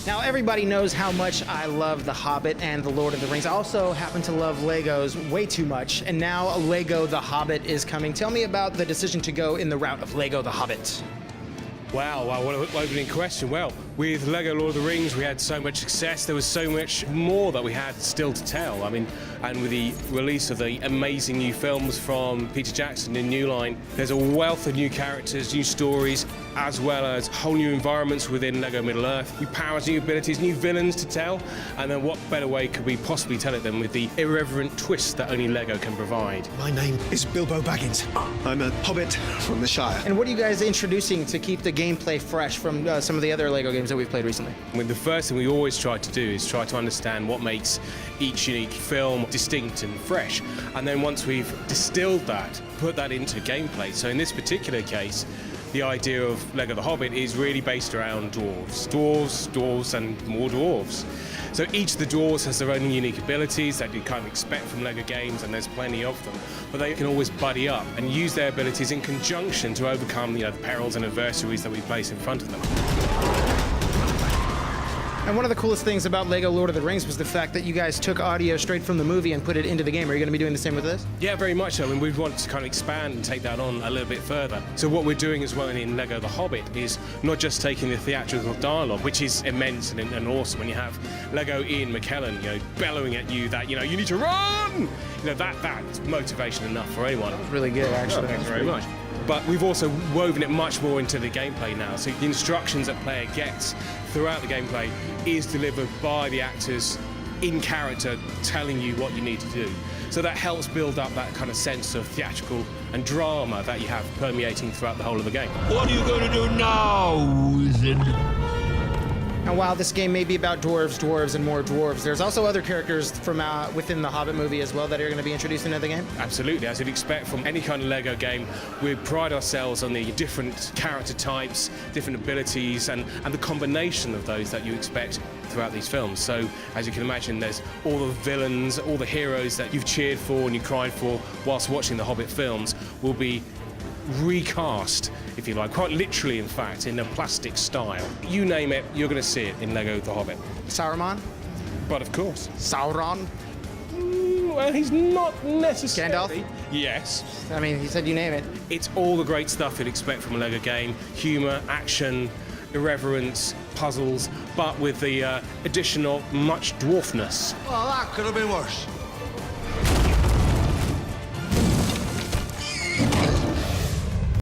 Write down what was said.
Now, everybody knows how much I love The Hobbit and The Lord of the Rings. I also happen to love Legos way too much, and now Lego The Hobbit is coming. Tell me about the decision to go in the route of Lego The Hobbit. Wow, what an opening question. Well, with Lego Lord of the Rings, we had so much success. There was so much more that we had still to tell. I mean, and with the release of the amazing new films from Peter Jackson in New Line, there's a wealth of new characters, new stories, as well as whole new environments within Lego Middle-earth, new powers, new abilities, new villains to tell. And then what better way could we possibly tell it than with the irreverent twist that only Lego can provide? My name is Bilbo Baggins. I'm a hobbit from the Shire. And what are you guys introducing to keep the gameplay fresh from some of the other Lego games that we've played recently? I mean, the first thing we always try to do is try to understand what makes each unique film distinct and fresh. And then once we've distilled that, put that into gameplay. So in this particular case, the idea of Lego The Hobbit is really based around dwarves. Dwarves, and more dwarves. So each of the dwarves has their own unique abilities that you kind of expect from Lego games, and there's plenty of them. But they can always buddy up and use their abilities in conjunction to overcome, the perils and adversaries that we place in front of them. And one of the coolest things about Lego Lord of the Rings was the fact that you guys took audio straight from the movie and put it into the game. Are you going to be doing the same with this? Yeah, very much so. I mean, we want to kind of expand and take that on a little bit further. So what we're doing as well in Lego The Hobbit is not just taking the theatrical dialogue, which is immense and awesome when you have Lego Ian McKellen, bellowing at you that, you need to run! That's motivation enough for anyone. That was really good, actually. Oh, thanks very much. But we've also woven it much more into the gameplay now. So the instructions that player gets throughout the gameplay is delivered by the actors in character telling you what you need to do. So that helps build up that kind of sense of theatrical and drama that you have permeating throughout the whole of the game. What are you going to do now, wizard? And while this game may be about dwarves, and more dwarves, there's also other characters from within the Hobbit movie as well that are going to be introduced into the game? Absolutely. As you'd expect from any kind of Lego game, we pride ourselves on the different character types, different abilities, and the combination of those that you expect throughout these films. So, as you can imagine, there's all the villains, all the heroes that you've cheered for and you cried for whilst watching the Hobbit films will be recast, if you like, quite literally, in fact, in a plastic style. You name it, you're going to see it in Lego The Hobbit. Saruman? But of course. Sauron? Well, he's not necessarily. Gandalf? Yes. I mean, he said you name it. It's all the great stuff you'd expect from a Lego game. Humour, action, irreverence, puzzles, but with the addition of much dwarfness. Well, that could have been worse.